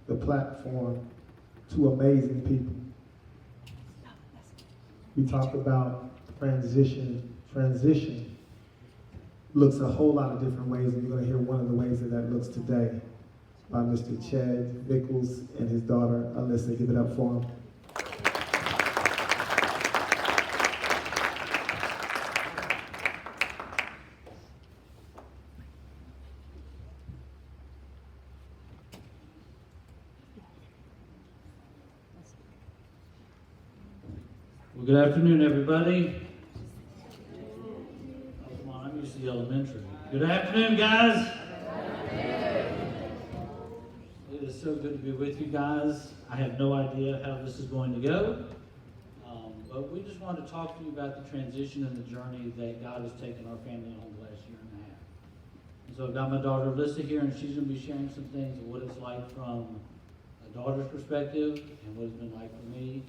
the platform to amazing people. We talk about transition. Transition looks a whole lot of different ways, and you're going to hear one of the ways that looks today by Mr. Chad Mickles and his daughter, Alyssa. Give it up for him. Well, good afternoon, everybody. Oh, come on, I'm used to the elementary. Good afternoon, guys. It is so good to be with you guys. I have no idea how this is going to go, but we just wanted to talk to you about the transition and the journey that God has taken our family on the last year and a half. And so I've got my daughter Alyssa here, and she's going to be sharing some things of what it's like from a daughter's perspective and what it's been like for me.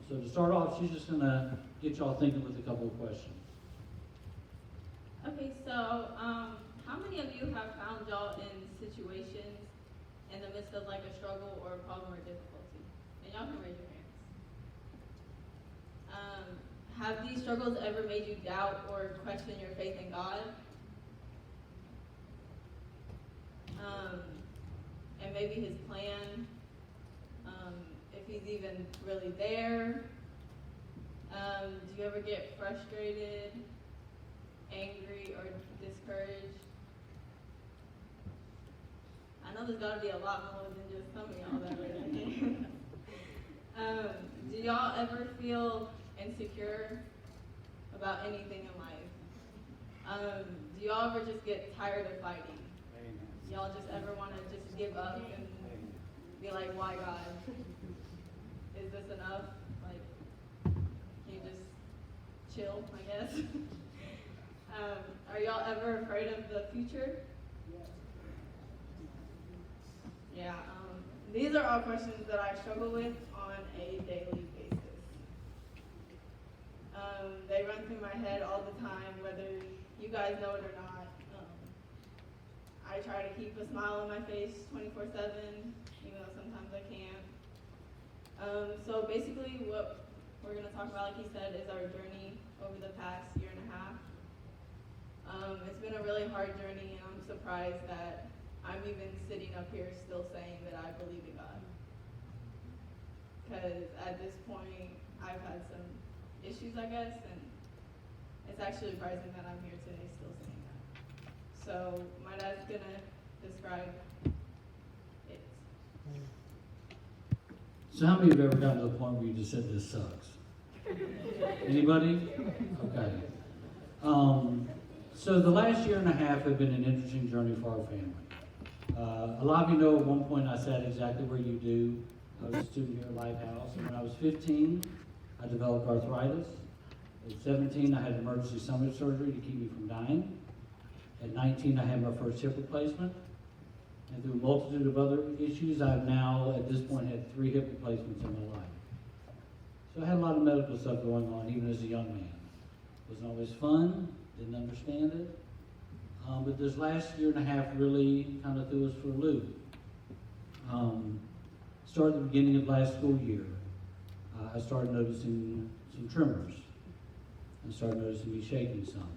So to start off, she's just going to get y'all thinking with a couple of questions. Okay, so how many of you have found y'all in situations in the midst of like a struggle or a problem or difficulty? And y'all can raise your hands. Have these struggles ever made you doubt or question your faith in God? And maybe his plan, if he's even really there. Do you ever get frustrated, angry, or discouraged? I know there's got to be a lot more than just some of y'all that raise their hand. Do y'all ever feel insecure about anything in life? Do y'all ever just get tired of fighting? Y'all just ever want to just give up and be like, why God? Is this enough? Like, can you just chill, I guess? Are y'all ever afraid of the future? Yeah, these are all questions that I struggle with on a daily basis. They run through my head all the time, whether you guys know it or not. I try to keep a smile on my face 24/7, even though sometimes I can't. So basically what we're going to talk about, like he said, is our journey over the past year and a half. It's been a really hard journey, and I'm surprised that I'm even sitting up here still saying that I believe in God. Because at this point, I've had some issues, I guess, and it's actually surprising that I'm here today still saying that. So my dad's going to describe it. So how many of you have ever gotten to the point where you just said, this sucks? Anybody? Okay. So the last year and a half have been an interesting journey for our family. A lot of you know at one point I sat exactly where you do. I was a student here at Lighthouse, and when I was 15, I developed arthritis. At 17, I had emergency stomach surgery to keep me from dying. At 19, I had my first hip replacement. And through a multitude of other issues, I've now, at this point, had 3 hip replacements in my life. So I had a lot of medical stuff going on, even as a young man. It wasn't always fun, didn't understand it. But this last year and a half really kind of threw us for a loop. Started at the beginning of last school year. I started noticing some tremors. I started noticing me shaking some.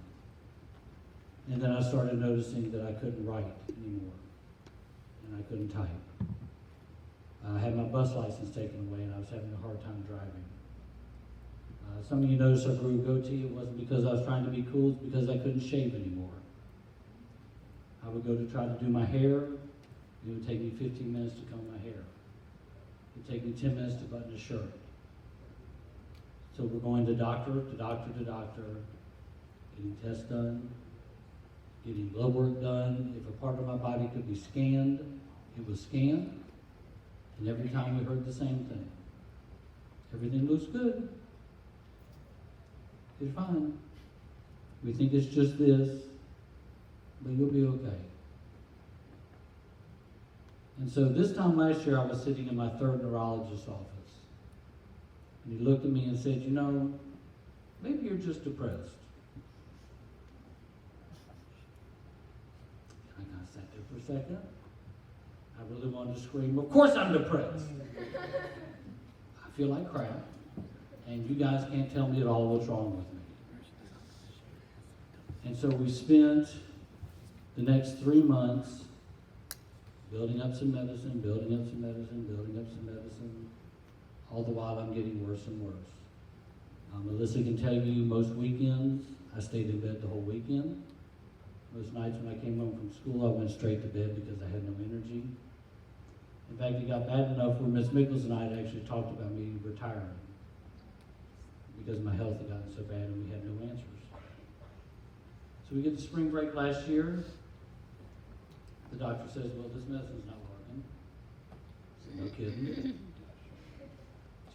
And then I started noticing that I couldn't write anymore. And I couldn't type. I had my bus license taken away, and I was having a hard time driving. Some of you noticed I grew a goatee. It wasn't because I was trying to be cool, it's because I couldn't shave anymore. I would go to try to do my hair. It would take me 15 minutes to comb my hair. It would take me 10 minutes to button a shirt. So we're going to doctor, getting tests done, getting blood work done. If a part of my body could be scanned, it was scanned. And every time we heard the same thing. Everything looks good. You're fine. We think it's just this, but you'll be okay. And so this time last year, I was sitting in my 3rd neurologist's office. And he looked at me and said, you know, maybe you're just depressed. I kind of sat there for a second. I really wanted to scream, of course I'm depressed. I feel like crap, and you guys can't tell me at all what's wrong with me. And so we spent the next 3 months building up some medicine, building up some medicine, building up some medicine. All the while I'm getting worse and worse. Melissa can tell you most weekends I stayed in bed the whole weekend. Most nights when I came home from school I went straight to bed because I had no energy. In fact, it got bad enough where Miss Mickles and I had actually talked about me retiring because my health had gotten so bad and we had no answers. So we get to spring break last year. The doctor says, well, this medicine's not working. I said, no kidding.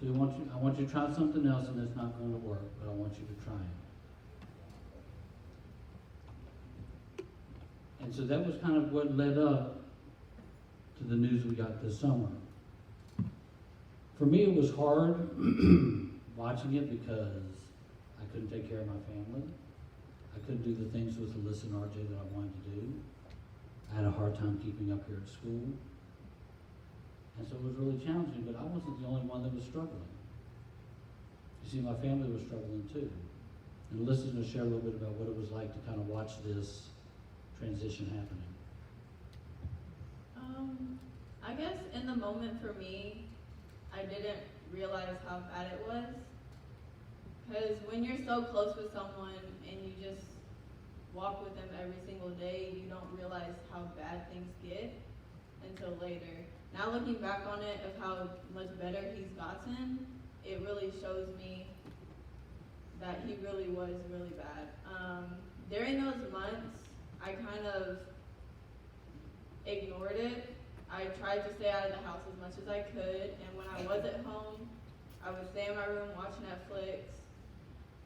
So I want you to try something else and it's not going to work, but I want you to try it. And so that was kind of what led up to the news we got this summer. For me, it was hard watching it because I couldn't take care of my family. I couldn't do the things with Alyssa and RJ that I wanted to do. I had a hard time keeping up here at school. And so it was really challenging, but I wasn't the only one that was struggling. You see, my family was struggling too. And Alyssa's going to share a little bit about what it was like to kind of watch this transition happening. I guess in the moment for me, I didn't realize how bad it was. Because when you're so close with someone and you just walk with them every single day, you don't realize how bad things get until later. Now looking back on it of how much better he's gotten, it really shows me that he really was really bad. During those months, I kind of ignored it. I tried to stay out of the house as much as I could, and when I was at home, I would stay in my room, watch Netflix.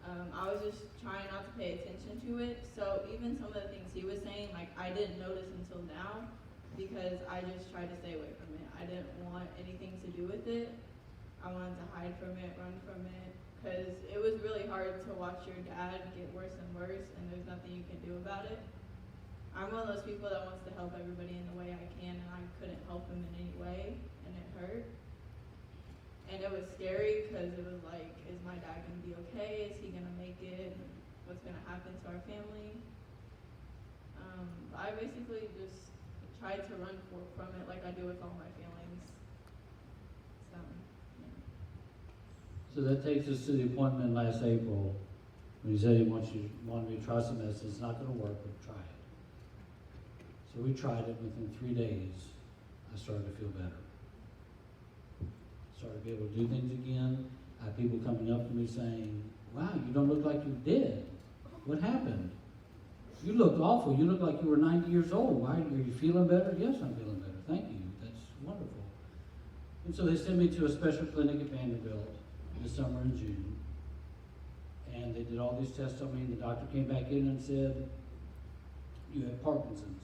I was just trying not to pay attention to it. So even some of the things he was saying, like, I didn't notice until now because I just tried to stay away from it. I didn't want anything to do with it. I wanted to hide from it, run from it, because it was really hard to watch your dad get worse and worse, and there's nothing you can do about it. I'm one of those people that wants to help everybody in the way I can, and I couldn't help him in any way, and it hurt. And it was scary because it was like, is my dad going to be okay? Is he going to make it? What's going to happen to our family? I basically just tried to run from it like I do with all my feelings. So, yeah. So that takes us to the appointment last April when he said he wanted me to try some medicine. It's not going to work, but try it. So we tried it. Within 3 days, I started to feel better. Started to be able to do things again. I had people coming up to me saying, wow, you don't look like you're dead. What happened? You look awful. You look like you were 90 years old. Why? Are you feeling better? Yes, I'm feeling better. Thank you. That's wonderful. And so they sent me to a special clinic at Vanderbilt this summer in June. And they did all these tests on me, and the doctor came back in and said, you have Parkinson's.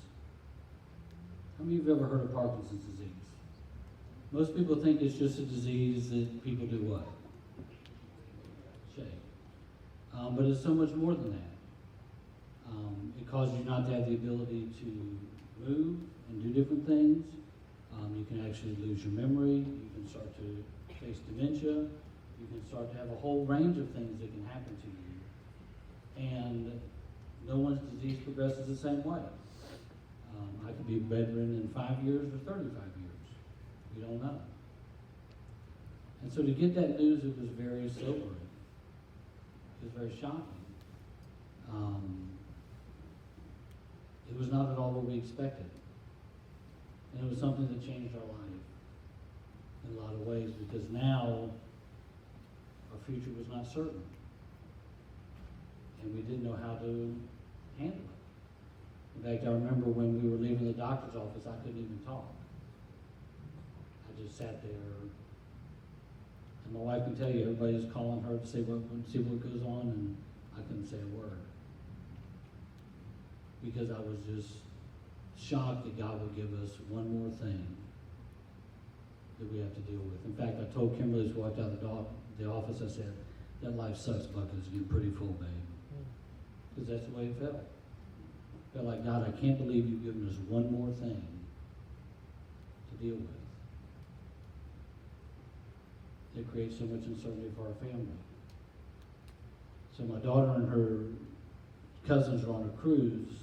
How many of you have ever heard of Parkinson's disease? Most people think it's just a disease that people do what? Shake. But it's so much more than that. It causes you not to have the ability to move and do different things. You can actually lose your memory. You can start to face dementia. You can start to have a whole range of things that can happen to you. And no one's disease progresses the same way. I could be bedridden in 5 years or 35 years. We don't know. And so to get that news, it was very sobering. It was very shocking. It was not at all what we expected. And it was something that changed our life in a lot of ways, because now our future was not certain. And we didn't know how to handle it. In fact, I remember when we were leaving the doctor's office, I couldn't even talk. I just sat there, and my wife can tell you, everybody's calling her to see what goes on, and I couldn't say a word. Because I was just shocked that God would give us one more thing that we have to deal with. In fact, I told Kimberly as we walked out the office, I said, that life sucks bucket is getting pretty full, babe. Because that's the way it felt. It felt like, God, I can't believe you've given us one more thing to deal with. It creates so much uncertainty for our family. So my daughter and her cousins were on a cruise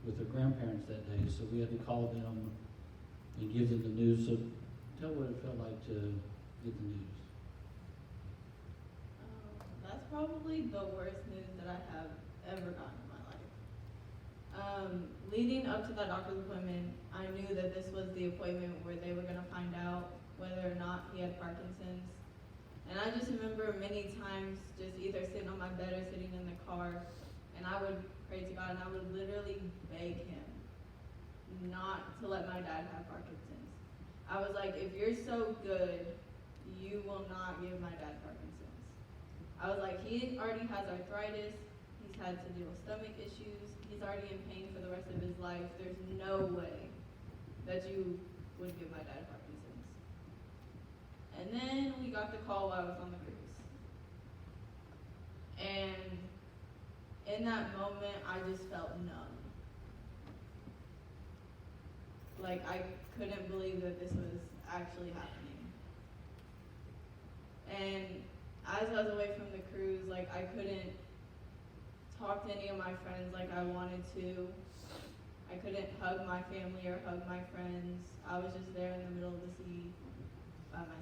with their grandparents that day, so we had to call them and give them the news. So tell what it felt like to get the news. That's probably the worst news that I have ever gotten in my life. Leading up to that doctor's appointment, I knew that this was the appointment where they were gonna find out whether or not he had Parkinson's. And I just remember many times just either sitting on my bed or sitting in the car, and I would pray to God and I would literally beg him not to let my dad have Parkinson's. I was like, if you're so good, you will not give my dad Parkinson's. I was like, he already has arthritis, he's had to deal with stomach issues, he's already in pain for the rest of his life. There's no way that you would give my dad Parkinson's. And then we got the call while I was on the cruise. And in that moment, I just felt numb. Like, I couldn't believe that this was actually happening. And as I was away from the cruise, like, I couldn't talk to any of my friends like I wanted to. I couldn't hug my family or hug my friends. I was just there in the middle of the sea by myself.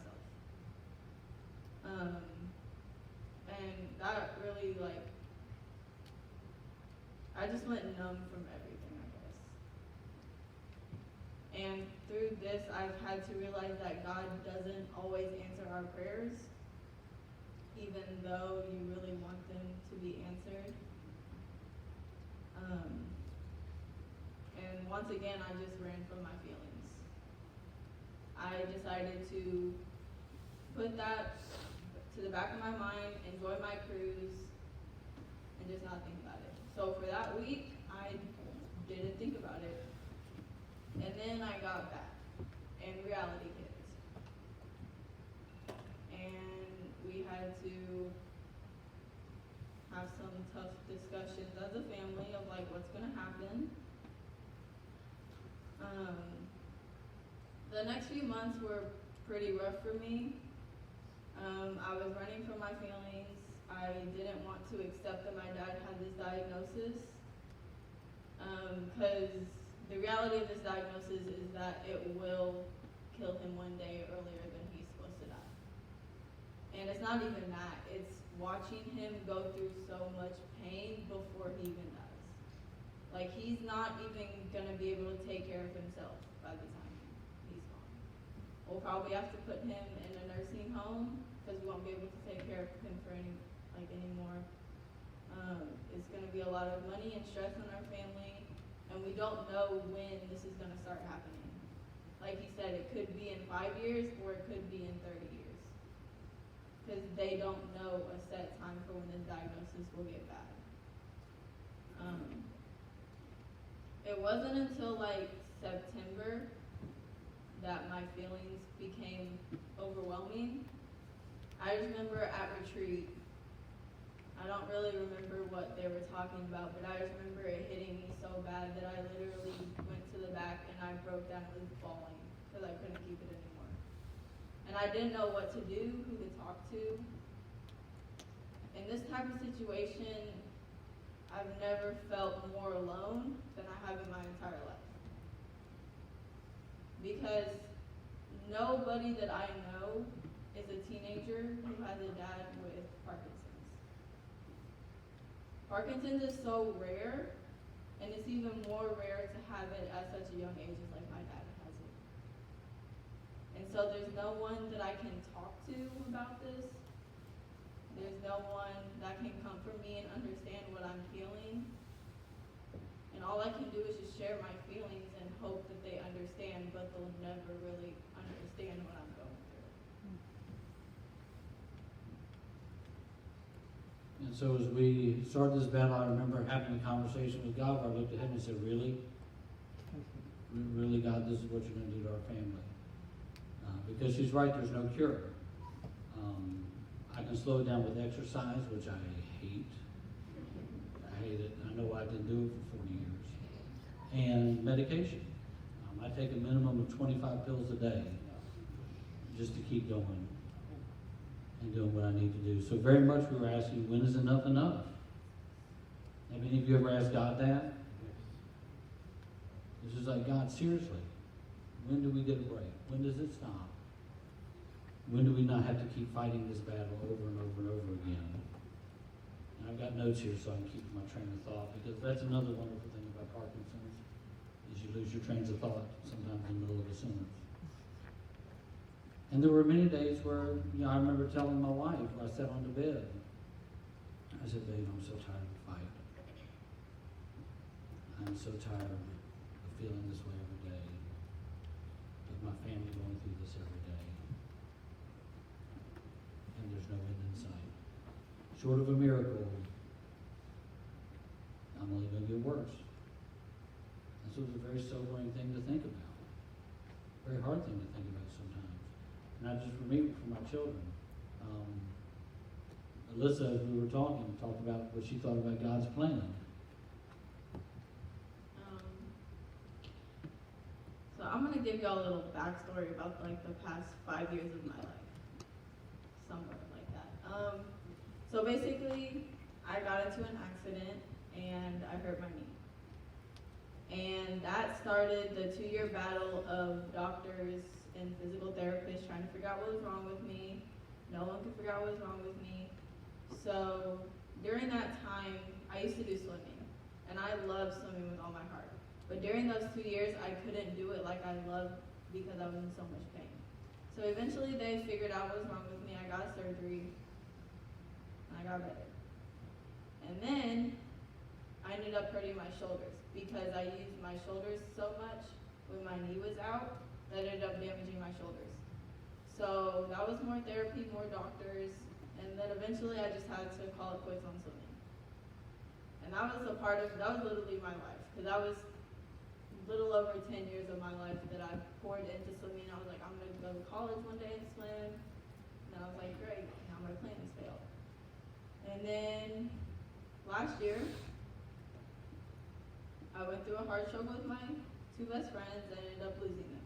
And that really, like, I just went numb from everything, I guess. And through this, I've had to realize that God doesn't always answer our prayers, even though you really want them to be answered. And once again, I just ran from my feelings. I decided to put that to the back of my mind, enjoy my cruise, and just not think about it. So for that week, I didn't think about it. And then I got back, and reality hit. And we had to have some tough discussions as a family of like what's gonna happen. The next few months were pretty rough for me. I was running from my feelings. I didn't want to accept that my dad had this diagnosis. Because the reality of this diagnosis is that it will kill him one day earlier than he's supposed to die. And it's not even that, it's watching him go through so much pain before he even dies. Like, he's not even gonna be able to take care of himself by the time he's gone. We'll probably have to put him in a nursing home because we won't be able to take care of him for anymore. It's gonna be a lot of money and stress on our family, and we don't know when this is gonna start happening. Like he said, it could be in 5 years or it could be in 30 years. Because they don't know a set time for when this diagnosis will get bad. It wasn't until like September that my feelings became overwhelming. I just remember at retreat, I don't really remember what they were talking about, but I just remember it hitting me so bad that I literally went to the back and I broke down and was bawling because I couldn't keep it anymore. And I didn't know what to do, who to talk to. In this type of situation, I've never felt more alone than I have in my entire life. Because nobody that I know is a teenager who has a dad with Parkinson's. Parkinson's is so rare, and it's even more rare to have it at such a young age as like my dad has it. And so there's no one that I can talk to about this. There's no one that can comfort me and understand what I'm feeling. And all I can do is just share my feelings and hope that they understand, but they'll never really understand what I'm going through. And so as we started this battle, I remember having a conversation with God where I looked at him and said, really? Really, God, this is what you're going to do to our family? Because she's right, there's no cure. I can slow it down with exercise, which I hate. I hate it. I know I didn't do it for 40 years. And medication. I take a minimum of 25 pills a day just to keep going and doing what I need to do. So very much we were asking, when is enough enough? Have any of you ever asked God that? It's just like, God, seriously, when do we get a break? When does it stop? When do we not have to keep fighting this battle over and over and over again? And I've got notes here so I can keep my train of thought, because that's another wonderful thing about Parkinson's, is you lose your trains of thought sometimes in the middle of a sentence. And there were many days where, I remember telling my wife, I sat on the bed, I said, babe, I'm so tired of the fight. I'm so tired of feeling this way every day, with my family going through this every day, and there's no end in sight. Short of a miracle, I'm only going to get worse. This was a very sobering thing to think about. Very hard thing to think about sometimes. Not just for me, but for my children. Alyssa, as we were talking, talked about what she thought about God's plan. So I'm gonna give y'all a little backstory about like the past 5 years of my life, somewhere like that. So basically, I got into an accident and I hurt my knee, and that started the 2-year battle of doctors and physical therapists trying to figure out what was wrong with me. No one could figure out what was wrong with me. So during that time, I used to do swimming, and I love swimming with all my heart. But during those 2 years, I couldn't do it like I loved because I was in so much pain. So eventually they figured out what was wrong with me. I got surgery, and I got better. And then I ended up hurting my shoulders because I used my shoulders so much when my knee was out that it ended up damaging my shoulders. So that was more therapy, more doctors, and then eventually I just had to call it quits on swimming. And that was literally my life, because that was little over 10 years of my life that I poured into swimming. I was like, I'm going to go to college one day and swim. And I was like, great, now my plan has failed. And then last year, I went through a hard struggle with my 2 best friends and ended up losing them.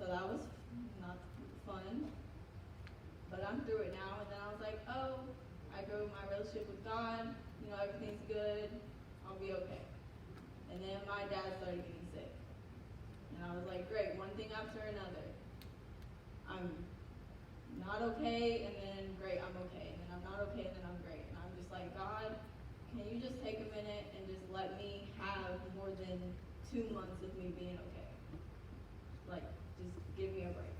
So that was not fun, but I'm through it now. And then I was like, oh, I grew my relationship with God, everything's good, I'll be okay. And then my dad started getting sick. And I was like, great, one thing after another. I'm not okay, and then great, I'm okay. And then I'm not okay, and then I'm great. And I'm just like, God, can you just take a minute and just let me have more than 2 months of me being okay? Like, just give me a break.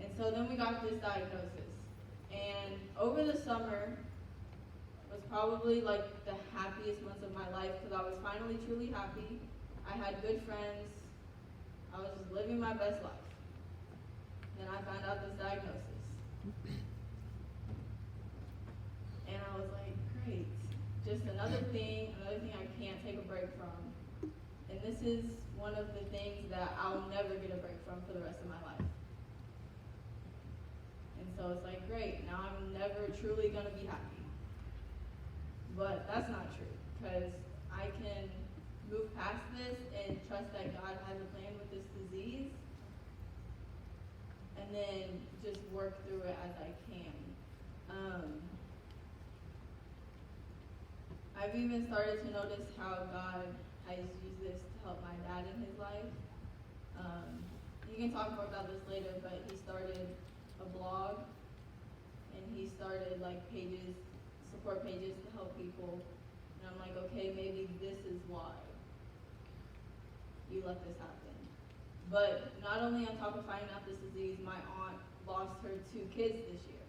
And so then we got this diagnosis. And over the summer was probably like the happiest months of my life, because I was finally truly happy. I had good friends. I was just living my best life. Then I found out this diagnosis. And I was like, great. Just another thing I can't take a break from. And this is one of the things that I'll never get a break from for the rest of my life. And so it's like, great, now I'm never truly gonna be happy. But that's not true, because I can move past this and trust that God has a plan with this disease, and then just work through it as I can. I've even started to notice how God has used this to help my dad in his life. You can talk more about this later, but he started a blog, and he started like support pages to help people. And I'm like, okay, maybe this is why you let this happen. But not only on top of finding out this disease, my aunt lost her 2 kids this year.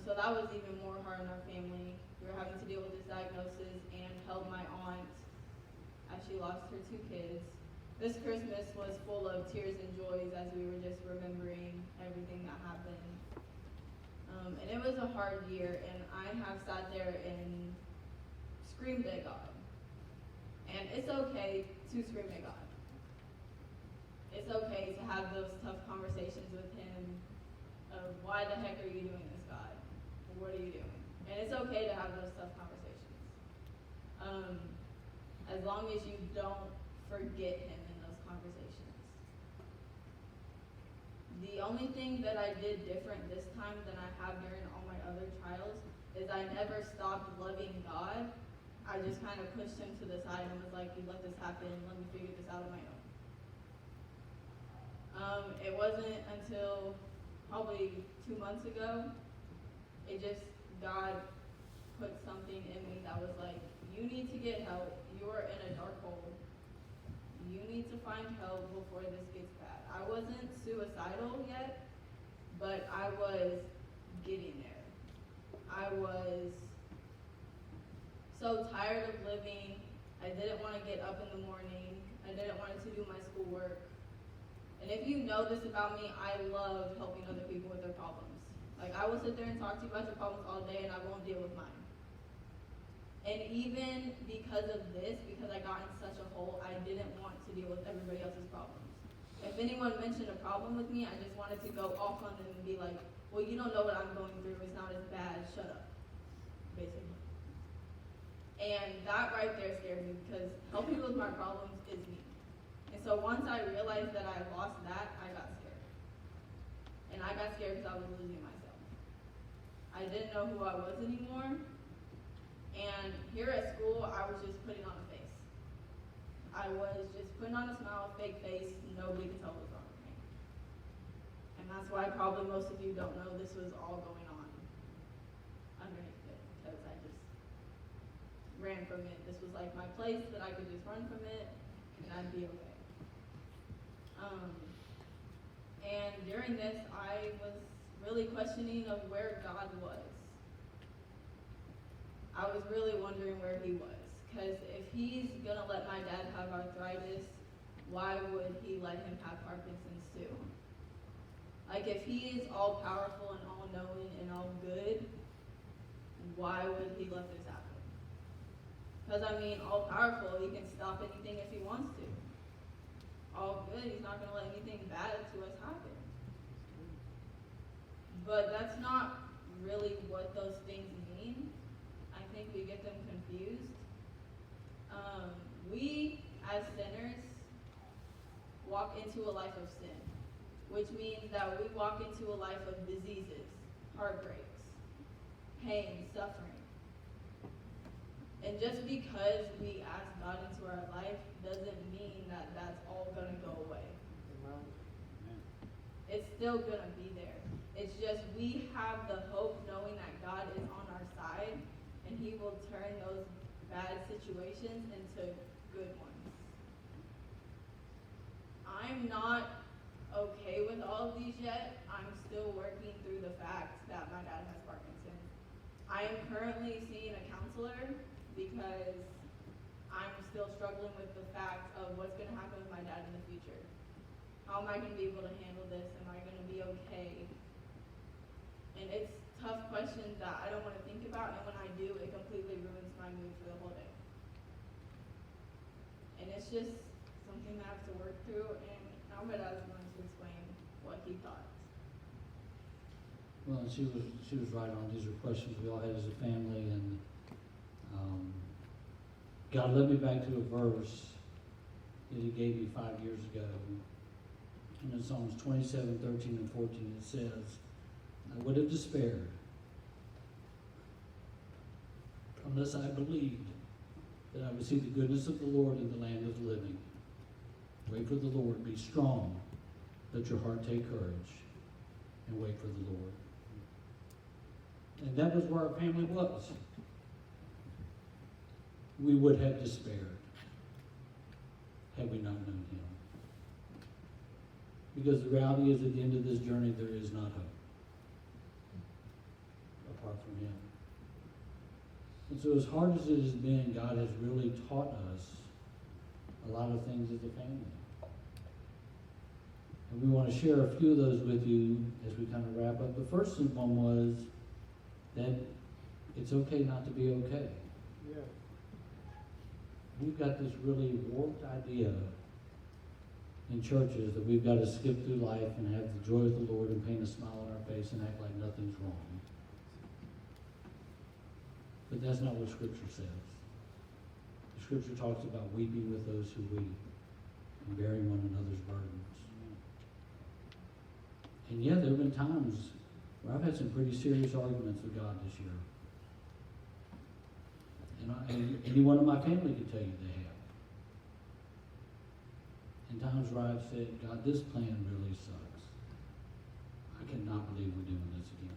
So that was even more hard on our family. We were having to deal with this diagnosis and help my aunt as she lost her 2 kids. This Christmas was full of tears and joys as we were just remembering everything that happened. And it was a hard year, and I have sat there and screamed at God. And it's okay to scream at God. It's okay to have those tough conversations with him of, why the heck are you doing this, God? What are you doing? And it's okay to have those tough conversations. as long as you don't forget him in those conversations. The only thing that I did different this time than I have during all my other trials is I never stopped loving God. I just kind of pushed him to the side and was like, you let this happen, let me figure this out on my own. It wasn't until probably 2 months ago, God put something in me that was like, you need to get help. You are in a dark hole. You need to find help before this gets bad. I wasn't suicidal yet, but I was getting there. I was so tired of living. I didn't want to get up in the morning. I didn't want to do my schoolwork. And if you know this about me, I love helping other people with their problems. Like, I will sit there and talk to you about your problems all day, and I won't deal with mine. And even because of this, because I got in such a hole, I didn't want to deal with everybody else's problems. If anyone mentioned a problem with me, I just wanted to go off on them and be like, well, you don't know what I'm going through. It's not as bad. Shut up, basically. And that right there scared me, because helping with my problems is me. And so once I realized that I lost that, I got scared. And I got scared because I was losing myself. I didn't know who I was anymore. And here at school, I was just putting on a face. I was just putting on a smile, fake face. Nobody could tell what was wrong with me. And that's why probably most of you don't know this was all going on underneath it, because I just ran from it. This was like my place that I could just run from it and I'd be okay. And during this, I was really questioning of where God was. I was really wondering where he was, because if he's gonna let my dad have arthritis, why would he let him have Parkinson's too? Like, if he is all powerful and all knowing and all good, why would he let this happen? Because I mean, all powerful, he can stop anything if he wants to. All good, he's not gonna let anything bad to us happen. But that's not really what those things mean. I think we get them confused. We, as sinners, walk into a life of sin, which means that we walk into a life of diseases, heartbreaks, pain, suffering. And just because we ask God into our life doesn't mean that that's all gonna go away. It's still gonna be there. It's just we have the hope knowing that God is on our side and he will turn those bad situations into good ones. I'm not okay with all of these yet. I'm still working through the facts that my dad has Parkinson's. I am currently seeing a counselor because I'm still struggling with the fact of what's going to happen with my dad in the future. How am I going to be able to handle this? Am I going to be okay? And it's tough questions that I don't want to think about, and when I do, it completely ruins my mood for the whole day. And it's just something that I have to work through, and now my dad's going to explain what he thought. Well, she was right on. These are questions we all had as a family, and God led me back to a verse that he gave me 5 years ago. And in Psalms 27, 13, and 14, it says, I would have despaired unless I believed that I would see the goodness of the Lord in the land of the living. Wait for the Lord, be strong, let your heart take courage, and wait for the Lord. And that was where our family was. We would have despaired had we not known him. Because the reality is, at the end of this journey, there is not hope apart from him. And so as hard as it has been, God has really taught us a lot of things as a family. And we want to share a few of those with you as we kind of wrap up. The first one was that it's okay not to be okay. Yeah. We've got this really warped idea in churches that we've got to skip through life and have the joy of the Lord and paint a smile on our face and act like nothing's wrong. But that's not what Scripture says. The Scripture talks about weeping with those who weep and bearing one another's burdens. And yeah, there have been times where I've had some pretty serious arguments with God this year. And anyone in my family could tell you they have. And times where I've said, God, this plan really sucks. I cannot believe we're doing this again.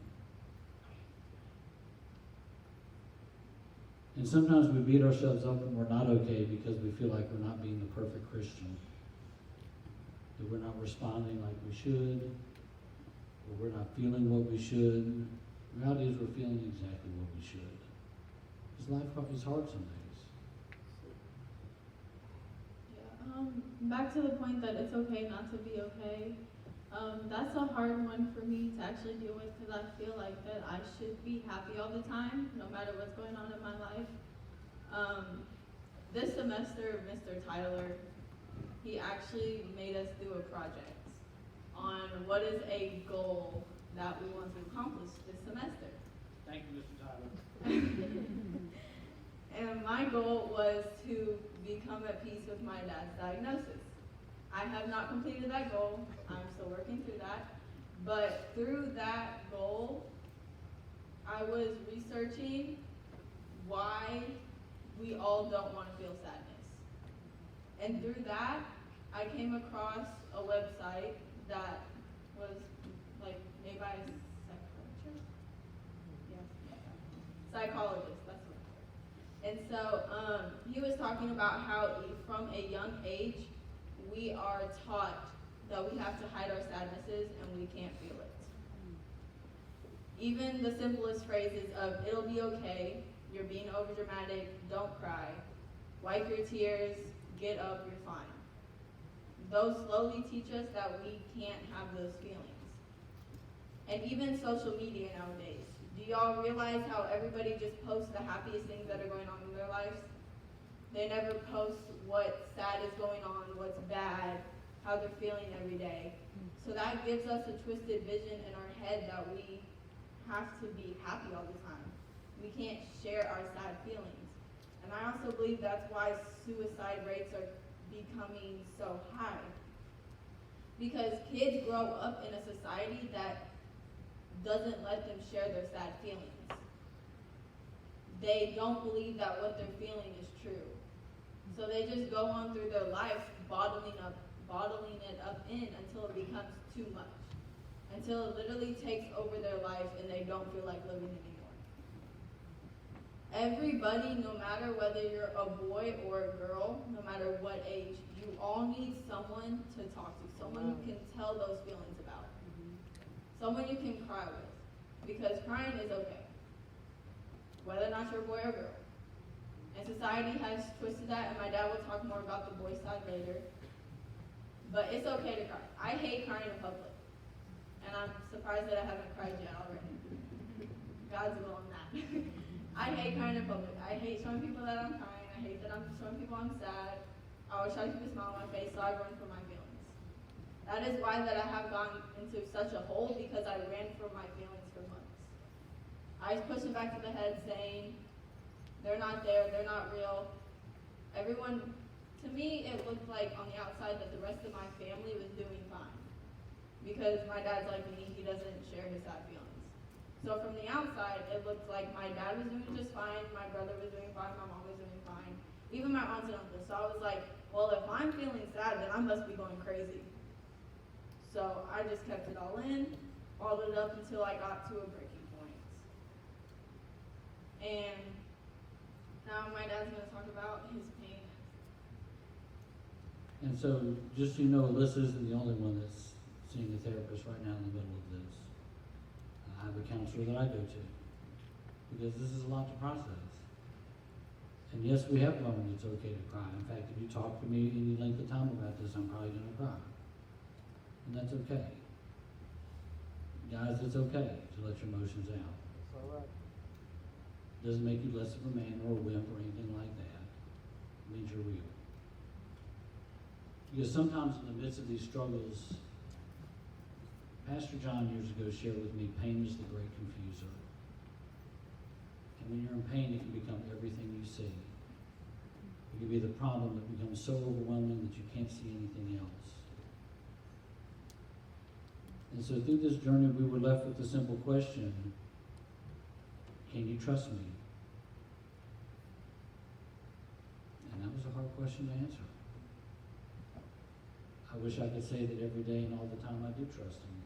And sometimes we beat ourselves up when we're not okay because we feel like we're not being the perfect Christian. That we're not responding like we should, or we're not feeling what we should. The reality is we're feeling exactly what we should. Because life is hard some days. Yeah, back to the point that it's okay not to be okay. That's a hard one for me to actually deal with because I feel like that I should be happy all the time, no matter what's going on in my life. This semester, Mr. Tyler, he actually made us do a project on what is a goal that we want to accomplish this semester. Thank you, Mr. Tyler. And my goal was to become at peace with my dad's diagnosis. I have not completed that goal. I'm still working through that. But through that goal, I was researching why we all don't want to feel sadness. And through that, I came across a website that was like made by a psychologist. Psychologist, that's what. And so he was talking about how from a young age, we are taught that we have to hide our sadnesses and we can't feel it. Even the simplest phrases of, it'll be okay, you're being overdramatic, don't cry, wipe your tears, get up, you're fine. Those slowly teach us that we can't have those feelings. And even social media nowadays. Do y'all realize how everybody just posts the happiest things that are going on in their lives? They never post what's sad is going on, what's bad, how they're feeling every day. So that gives us a twisted vision in our head that we have to be happy all the time. We can't share our sad feelings. And I also believe that's why suicide rates are becoming so high. Because kids grow up in a society that doesn't let them share their sad feelings. They don't believe that what they're feeling is true. So they just go on through their life bottling it up in until it becomes too much. Until it literally takes over their life and they don't feel like living anymore. Everybody, no matter whether you're a boy or a girl, no matter what age, you all need someone to talk to, someone you can tell those feelings about. Someone you can cry with. Because crying is okay. Whether or not you're a boy or girl. And society has twisted that, and my dad will talk more about the boy side later. But it's okay to cry. I hate crying in public. And I'm surprised that I haven't cried yet already. God's will on that. I hate crying in public. I hate showing people that I'm crying. I hate that I'm showing people I'm sad. I always try to keep a smile on my face, so I run from my feelings. That is why that I have gone into such a hole, because I ran from my feelings for months. I pushed it back to the head saying, they're not there, they're not real. Everyone, to me, it looked like on the outside that the rest of my family was doing fine. Because my dad's like me, he doesn't share his sad feelings. So from the outside, it looked like my dad was doing just fine, my brother was doing fine, my mom was doing fine, even my aunts and uncles. So I was like, well, if I'm feeling sad, then I must be going crazy. So I just kept it all in, bottled it up until I got to a breaking point. And now my dad's going to talk about his pain. And so, just so you know, Alyssa isn't the only one that's seeing a therapist right now in the middle of this. I have a counselor that I go to, because this is a lot to process. And yes, we have learned it's okay to cry. In fact, if you talk to me any length of time about this, I'm probably going to cry. And that's okay. Guys, it's okay to let your emotions out. That's all right. Doesn't make you less of a man or a wimp or anything like that. It means you're real. Because sometimes in the midst of these struggles, Pastor John years ago shared with me, pain is the great confuser. And when you're in pain, it can become everything you see. It could be the problem that becomes so overwhelming that you can't see anything else. And so through this journey, we were left with the simple question, can you trust me? And that was a hard question to answer. I wish I could say that every day and all the time I do trust him.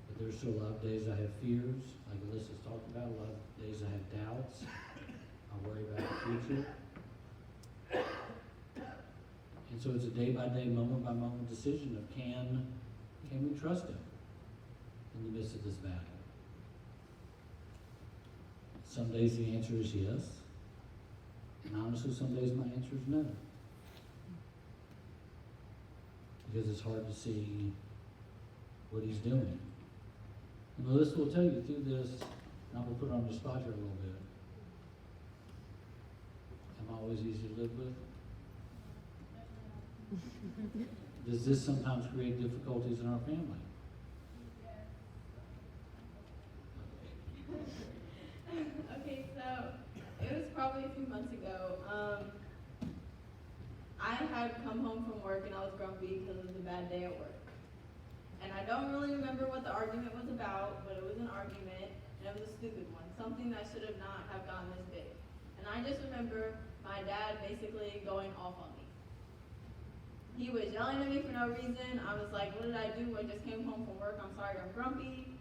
But there's still a lot of days I have fears, like Alyssa's talked about, a lot of days I have doubts. I worry about the future. And so it's a day-by-day, moment-by-moment decision of can we trust him in the midst of this battle? Some days the answer is yes. And honestly, some days my answer is no. Because it's hard to see what he's doing. And Melissa will tell you through this, and I'm going to put her on the spot here a little bit. Am I always easy to live with? Does this sometimes create difficulties in our family? Okay, so it was probably a few months ago. I had come home from work and I was grumpy because it was a bad day at work. And I don't really remember what the argument was about, but it was an argument, and it was a stupid one, something that should have not have gone this big. And I just remember my dad basically going off on me. He was yelling at me for no reason. I was like, what did I do? I just came home from work. I'm sorry, I'm grumpy.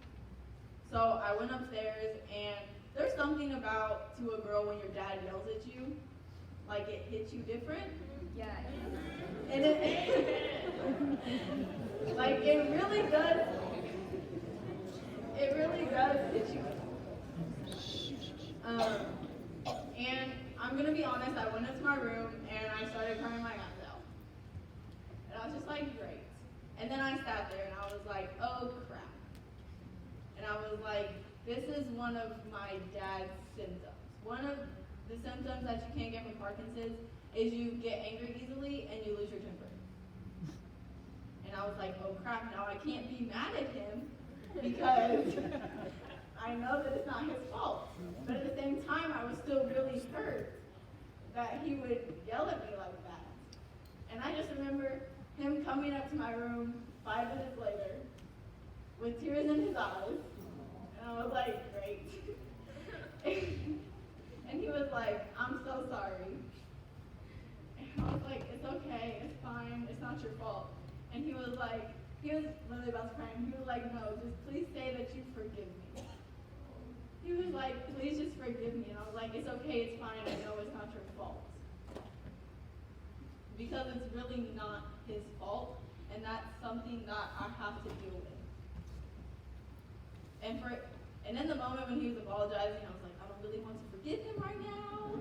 So I went upstairs, and there's something about to a girl when your dad yells at you, like it hits you different. Yeah. And like it really does hit you. And I'm gonna be honest, I went into my room and I started crying my eyes out. And I was just like, great. And then I sat there and I was like, oh crap. And I was like, this is one of my dad's symptoms. One of the symptoms that you can't get from Parkinson's is you get angry easily and you lose your temper. And I was like, oh crap, now I can't be mad at him because I know that it's not his fault. But at the same time, I was still really hurt that he would yell at me like that. And I just remember him coming up to my room 5 minutes later with tears in his eyes. And I was like, great. And he was like, I'm so sorry. And I was like, it's okay, it's fine, it's not your fault. And he was literally about to cry, and he was like, no, just please say that you forgive me. He was like, please just forgive me. And I was like, it's okay, it's fine, I know it's not your fault. Because it's really not his fault, and that's something that I have to deal with. And in the moment when he was apologizing, I was like, I don't really want to forgive him right now,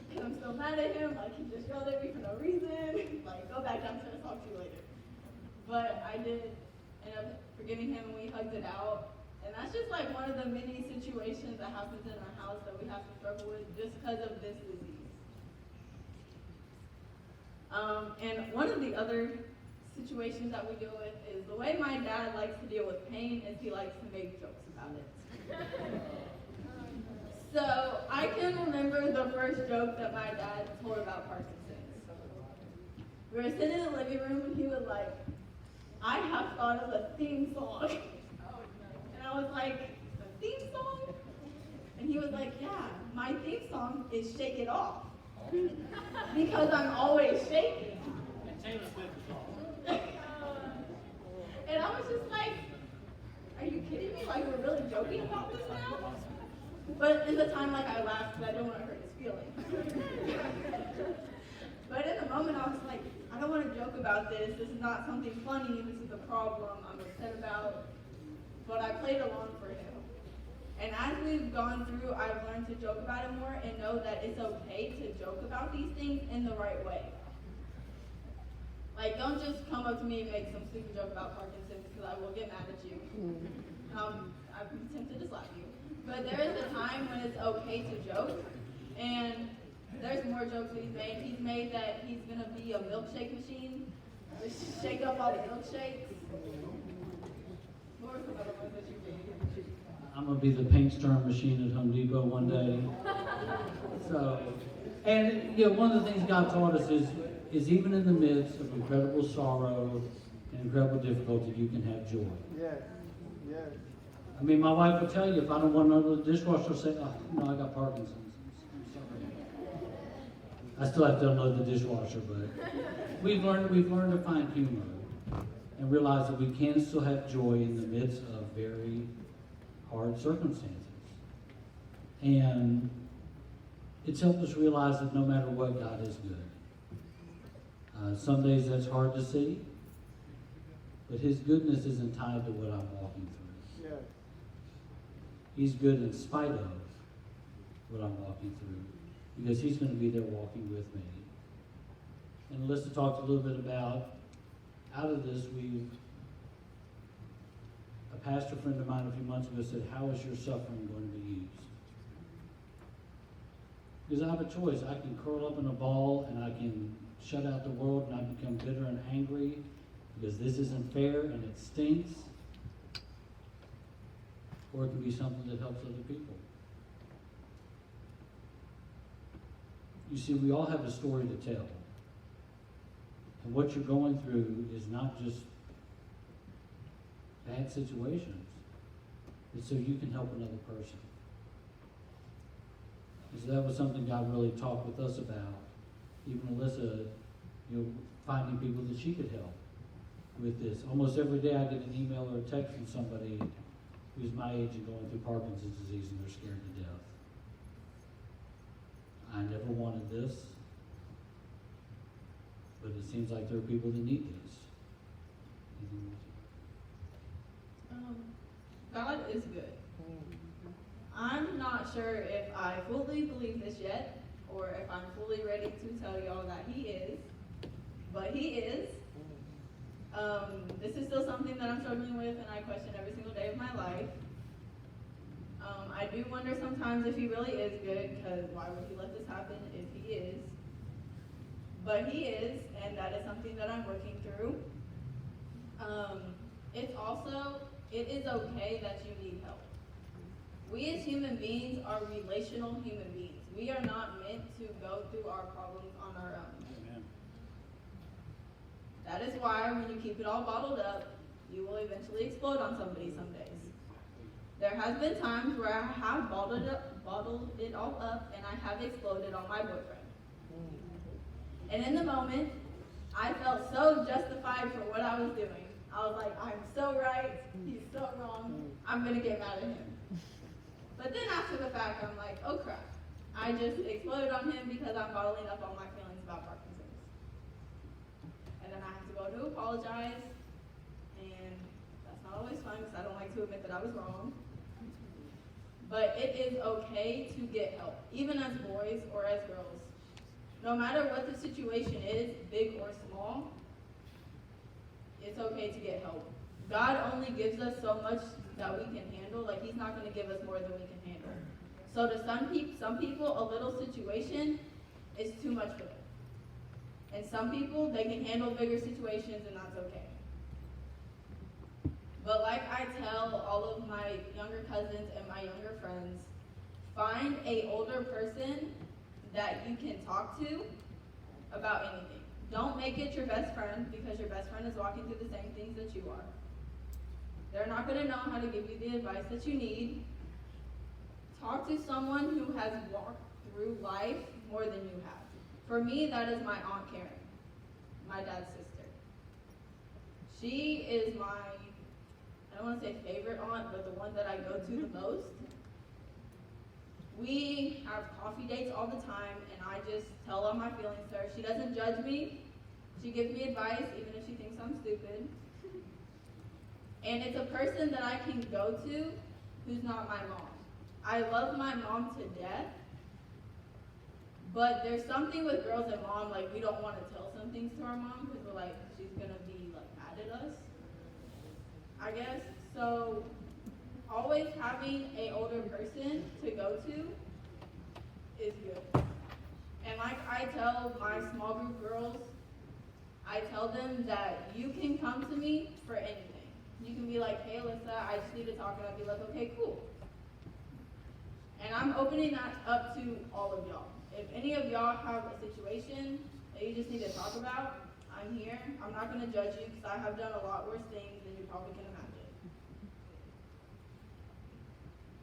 because I'm still mad at him, like he just yelled at me for no reason, like go back downstairs, talk to you later. But I did end up forgiving him and we hugged it out. And that's just like one of the many situations that happens in our house that we have to struggle with just because of this disease. And one of the other situations that we deal with is the way my dad likes to deal with pain is he likes to make jokes about it. So I can remember the first joke that my dad told about Parkinson's. We were sitting in the living room and he was like, I have thought of a theme song. And I was like, a theme song? And he was like, yeah, my theme song is Shake It Off. Because I'm always shaking. And I was just like, are you kidding me? Like, we're really joking about this now? But in the time, like, I laughed because I didn't want to hurt his feelings. But in the moment, I was like, I don't want to joke about this. This is not something funny. This is a problem I'm upset about. But I played along for him. And as we've gone through, I've learned to joke about it more and know that it's okay to joke about these things in the right way. Like, don't just come up to me and make some stupid joke about Parkinson's because I will get mad at you. I'd be tempted to slap you. But there is a time when it's okay to joke. And there's more jokes that he's made. He's made that he's going to be a milkshake machine. Just shake up all the milkshakes. What were some other ones that you made? I'm going to be the paint stirring machine at Home Depot one day. So And one of the things God taught us is even in the midst of incredible sorrow and incredible difficulty, you can have joy. Yes. Yes. I mean, my wife will tell you, if I don't want to unload the dishwasher, she'll say, oh, no, I got Parkinson's. I'm sorry. I still have to unload the dishwasher, but we've learned to find humor and realize that we can still have joy in the midst of very hard circumstances. And it's helped us realize that no matter what, God is good. Some days that's hard to see, but His goodness isn't tied to what I'm walking through. Yes. He's good in spite of what I'm walking through, because He's going to be there walking with me. And Alyssa talked a little bit about, out of this, a pastor friend of mine a few months ago said, how is your suffering going to be used? Because I have a choice. I can curl up in a ball and I can shut out the world and I become bitter and angry because this isn't fair and it stinks. Or it can be something that helps other people. You see, we all have a story to tell. And what you're going through is not just bad situations. It's so you can help another person. And so that was something God really talked with us about. Even Alyssa, finding people that she could help with this. Almost every day I get an email or a text from somebody who's my age and going through Parkinson's disease and they're scared to death. I never wanted this, but it seems like there are people that need this. God is good. I'm not sure if I fully believe this yet, or if I'm fully ready to tell y'all that He is, but He is. This is still something that I'm struggling with and I question every single day of my life. I do wonder sometimes if He really is good, because why would He let this happen if He is? But He is, and that is something that I'm working through. It is okay that you need help. We as human beings are relational human beings. We are not meant to go through our problems on our own. Amen. That is why when you keep it all bottled up, you will eventually explode on somebody some days. There has been times where I have bottled it all up, and I have exploded on my boyfriend. And in the moment, I felt so justified for what I was doing. I was like, I'm so right, he's so wrong, I'm gonna get mad at him. But then after the fact, I'm like, oh crap, I just exploded on him because I'm bottling up all my feelings about Parkinson's. And then I have to go to apologize, and that's not always fun because I don't like to admit that I was wrong. But it is okay to get help, even as boys or as girls. No matter what the situation is, big or small, it's okay to get help. God only gives us so much that we can handle. Like, He's not going to give us more than we can handle. So to some people, a little situation is too much for them. And some people, they can handle bigger situations, and that's okay. But like I tell all of my younger cousins and my younger friends, find an older person that you can talk to about anything. Don't make it your best friend, because your best friend is walking through the same things that you are. They're not going to know how to give you the advice that you need. Talk to someone who has walked through life more than you have. For me, that is my Aunt Karen, my dad's sister. She is my, I don't want to say favorite aunt, but the one that I go to the most. We have coffee dates all the time, and I just tell all my feelings to her. She doesn't judge me. She gives me advice, even if she thinks I'm stupid. And it's a person that I can go to who's not my mom. I love my mom to death, but there's something with girls and mom, like, we don't want to tell some things to our mom because we're like, she's going to be like mad at us, I guess. So always having an older person to go to is good. And like I tell my small group girls, I tell them that you can come to me for anything. You can be like, hey Alyssa, I just need to talk, and I'll be like, okay, cool. And I'm opening that up to all of y'all. If any of y'all have a situation that you just need to talk about, I'm here. I'm not going to judge you because I have done a lot worse things than you probably can imagine.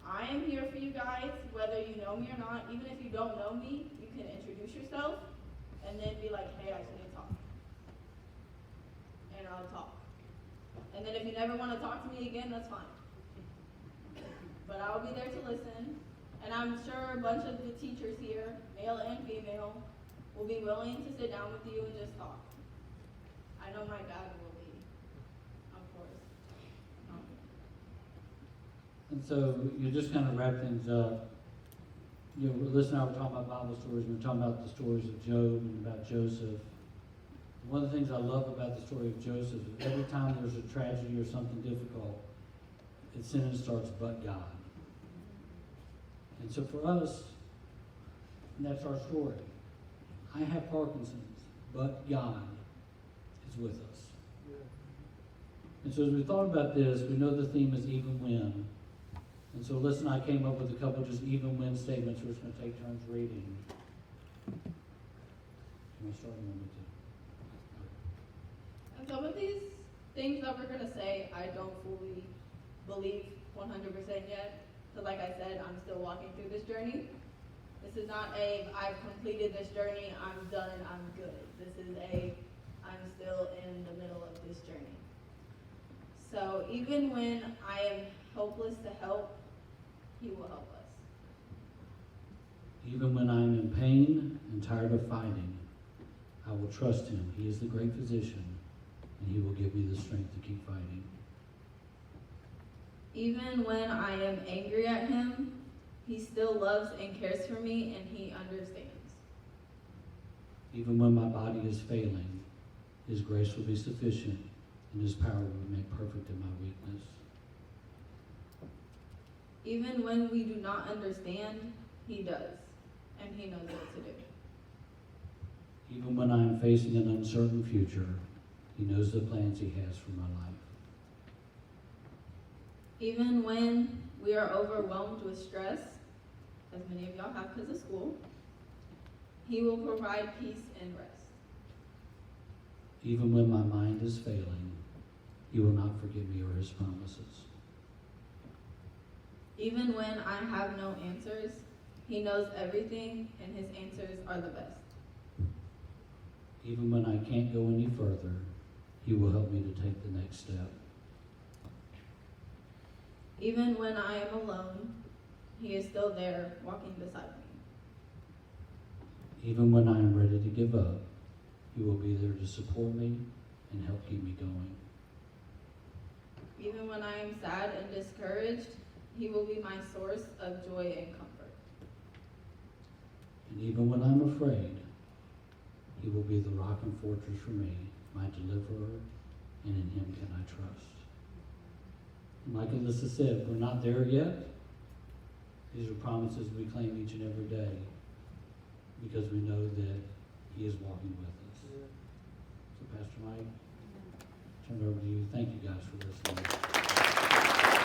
I am here for you guys, whether you know me or not. Even if you don't know me, you can introduce yourself and then be like, hey, I just need to talk. And I'll talk. And then if you never want to talk to me again, that's fine. But I'll be there to listen. And I'm sure a bunch of the teachers here, male and female, will be willing to sit down with you and just talk. I know my dad will be, of course. And so you just kind of wrap things up. You know, Liz and I were talking about Bible stories, and we were talking about the stories of Job and about Joseph. One of the things I love about the story of Joseph is every time there's a tragedy or something difficult, the sentence starts, but God. And so for us, that's our story. I have Parkinson's, but God is with us. And so as we thought about this, we know the theme is even when. And so Liz and I came up with a couple just even when statements we're just going to take turns reading. Can I start one with you? And some of these things that we're going to say, I don't fully believe 100% yet. So like I said, I'm still walking through this journey. This is not a, I've completed this journey, I'm done, I'm good. This is a, I'm still in the middle of this journey. So even when I am hopeless to help, He will help us. Even when I am in pain and tired of fighting, I will trust Him. He is the great physician, and He will give me the strength to keep fighting. Even when I am angry at Him, He still loves and cares for me, and He understands. Even when my body is failing, His grace will be sufficient, and His power will make perfect in my weakness. Even when we do not understand, He does, and He knows what to do. Even when I am facing an uncertain future, He knows the plans He has for my life. Even when we are overwhelmed with stress, as many of y'all have because of school, He will provide peace and rest. Even when my mind is failing, He will not forget me or His promises. Even when I have no answers, He knows everything, and His answers are the best. Even when I can't go any further, He will help me to take the next step. Even when I am alone, He is still there walking beside me. Even when I am ready to give up, He will be there to support me and help keep me going. Even when I am sad and discouraged, He will be my source of joy and comfort. And even when I'm afraid, He will be the rock and fortress for me, my deliverer, and in Him can I trust. And like Alyssa said, we're not there yet. These are promises we claim each and every day because we know that He is walking with us. So Pastor Mike, turn it over to you. Thank you guys for listening.